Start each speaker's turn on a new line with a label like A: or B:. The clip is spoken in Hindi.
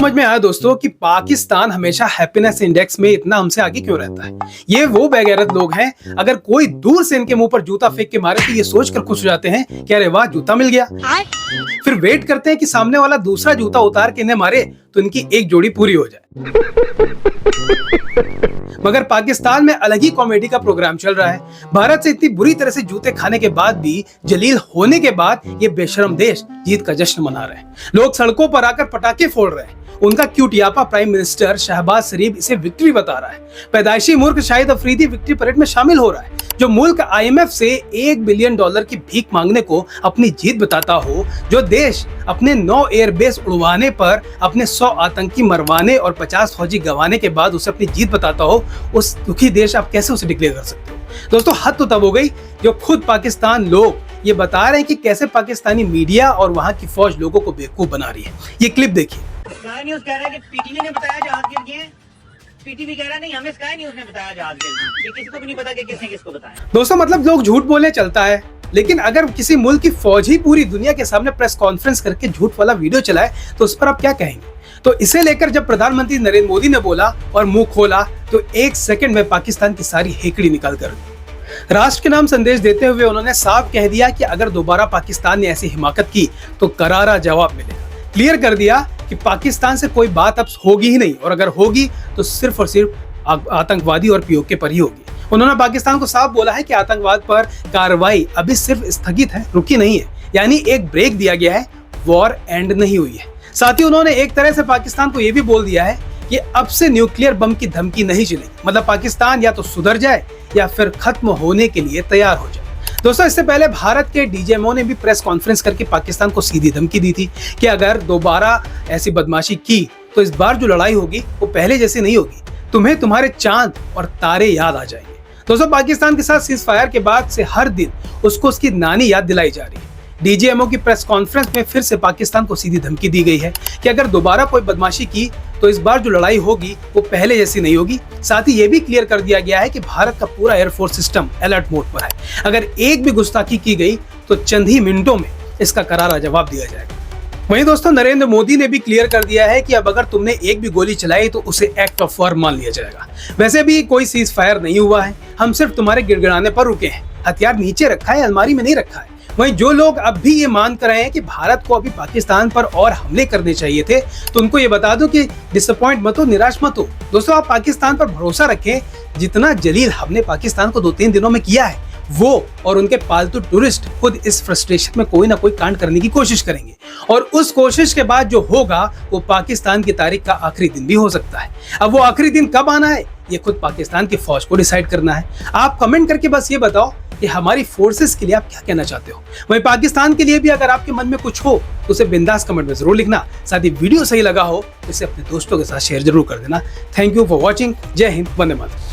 A: समझ में आया दोस्तों कि पाकिस्तान हमेशा हैप्पीनेस इंडेक्स में इतना हमसे आगे क्यों रहता है। ये वो बेगैरत लोग हैं, अगर कोई दूर से इनके मुंह पर जूता फेंक के मारे तो ये सोचकर खुश हो जाते हैं कि अरे वाह जूता मिल गया। फिर वेट करते हैं कि सामने वाला दूसरा जूता उतार के इन्हें मारे तो इनकी एक जोड़ी पूरी हो जाए। मगर पाकिस्तान में अलग ही कॉमेडी का प्रोग्राम चल रहा है। भारत से इतनी बुरी तरह से जूते खाने के बाद भी, जलील होने के बाद, ये बेशरम देश जीत का जश्न मना रहे हैं। लोग सड़कों पर आकर पटाखे फोड़ रहे हैं। उनका क्यूटियापा प्राइम मिनिस्टर शहबाज शरीफ इसे विक्ट्री बता रहा है। पैदाइशी मूर्ख शाहिद अफरीदी विक्ट्री परेड में शामिल हो रहा है। जो मुल्क IMF से $1 बिलियन की भीख मांगने को अपनी जीत बताता हो, जो देश अपने 9 एयरबेस उड़वाने पर अपने 100 आतंकी मरवाने और 50 फौजी गंवाने के बाद उसे अपनी जीत बताता हो, उस दुखी देश आप कैसे उसे डिक्लेयर कर सकते हो? दोस्तों हद तो तब हो गई जो खुद पाकिस्तान लोग ये बता रहे हैं कि कैसे पाकिस्तानी मीडिया और वहाँ की फौज लोगों को बेवकूफ बना रही है। ये क्लिप देखिए।
B: स्काई न्यूज़ कह रहा है कि पीटीवी ने बताया जहाज गिर गए। पीटीवी कह रहा नहीं, हमें स्काई न्यूज़ ने बताया जहाज गिर गए। ये किसी को भी नहीं पता कि किसने किसको बताया।
A: दोस्तों मतलब लोग झूठ बोलने चलता है, लेकिन अगर किसी मुल्क की फौज ही पूरी दुनिया के सामने प्रेस कॉन्फ्रेंस करके झूठ वाला वीडियो चलाए तो उस पर आप क्या कहेंगे? तो इसे लेकर जब प्रधानमंत्री नरेंद्र मोदी ने बोला और मुंह खोला तो 1 सेकंड में पाकिस्तान की सारी हेकड़ी निकाल कर दी। राष्ट्र के नाम संदेश देते हुए उन्होंने साफ कह दिया कि अगर दोबारा पाकिस्तान ने ऐसी हिमाकत की तो करारा जवाब मिलेगा। क्लियर कर दिया कि पाकिस्तान से कोई बात अब होगी ही नहीं, और अगर होगी तो सिर्फ और सिर्फ आतंकवादी और POK पर ही होगी। उन्होंने पाकिस्तान को साफ बोला है कि आतंकवाद पर कार्रवाई अभी सिर्फ स्थगित है, रुकी नहीं है, यानी एक ब्रेक दिया गया है, वॉर एंड नहीं हुई है। साथ ही उन्होंने एक तरह से पाकिस्तान को यह भी बोल दिया है कि अब से न्यूक्लियर बम की धमकी नहीं चलेगी। मतलब पाकिस्तान या तो सुधर जाए या फिर खत्म होने के लिए तैयार हो जाए। दोस्तों इससे पहले भारत के DGMO ने भी प्रेस कॉन्फ्रेंस करके पाकिस्तान को सीधी धमकी दी थी कि अगर दोबारा ऐसी बदमाशी की तो इस बार जो लड़ाई होगी वो पहले जैसी नहीं होगी, तुम्हें तुम्हारे चांद और तारे याद आ जाएंगे। दोस्तों पाकिस्तान के साथ सीज फायर के बाद से हर दिन उसको उसकी नानी याद दिलाई जा रही है। DGMO की प्रेस कॉन्फ्रेंस में फिर से पाकिस्तान को सीधी धमकी दी गई है कि अगर दोबारा कोई बदमाशी की तो इस बार जो लड़ाई होगी वो पहले जैसी नहीं होगी। साथ ही ये भी क्लियर कर दिया गया है कि भारत का पूरा एयरफोर्स सिस्टम अलर्ट मोड पर है। अगर एक भी गुस्ताखी की गई तो चंद ही मिनटों में इसका करारा जवाब दिया जाएगा। वहीं दोस्तों नरेंद्र मोदी ने भी क्लियर कर दिया है कि अब अगर तुमने एक भी गोली चलाई तो उसे एक्ट ऑफ वॉर मान लिया जाएगा। वैसे भी कोई सीज फायर नहीं हुआ है, हम सिर्फ तुम्हारे गिड़गिड़ाने पर रुके हैं। हथियार नीचे रखा है, अलमारी में नहीं रखा है। वहीं जो लोग अब भी ये मान कर रहे हैं कि भारत को अभी पाकिस्तान पर और हमले करने चाहिए थे, तो उनको ये बता दो कि डिसअपॉइंट मत हो, निराश मत हो। दोस्तों आप पाकिस्तान पर भरोसा रखें। जितना जलील हमने पाकिस्तान को 2-3 दिनों में किया है, वो और उनके पालतू टूरिस्ट खुद इस फ्रस्ट्रेशन में कोई ना कोई कांड करने की कोशिश करेंगे, और उस कोशिश के बाद जो होगा वो पाकिस्तान की तारीख का आखिरी दिन भी हो सकता है। अब वो आखिरी दिन कब आना है ये खुद पाकिस्तान की फौज को डिसाइड करना है। आप कमेंट करके बस ये बताओ कि हमारी फोर्सेस के लिए आप क्या कहना चाहते हो। वहीं पाकिस्तान के लिए भी अगर आपके मन में कुछ हो तो उसे बिंदास कमेंट में जरूर लिखना। साथ ही वीडियो सही लगा हो तो इसे अपने दोस्तों के साथ शेयर जरूर कर देना। Thank you for watching. जय हिंद, वंदे मातरम।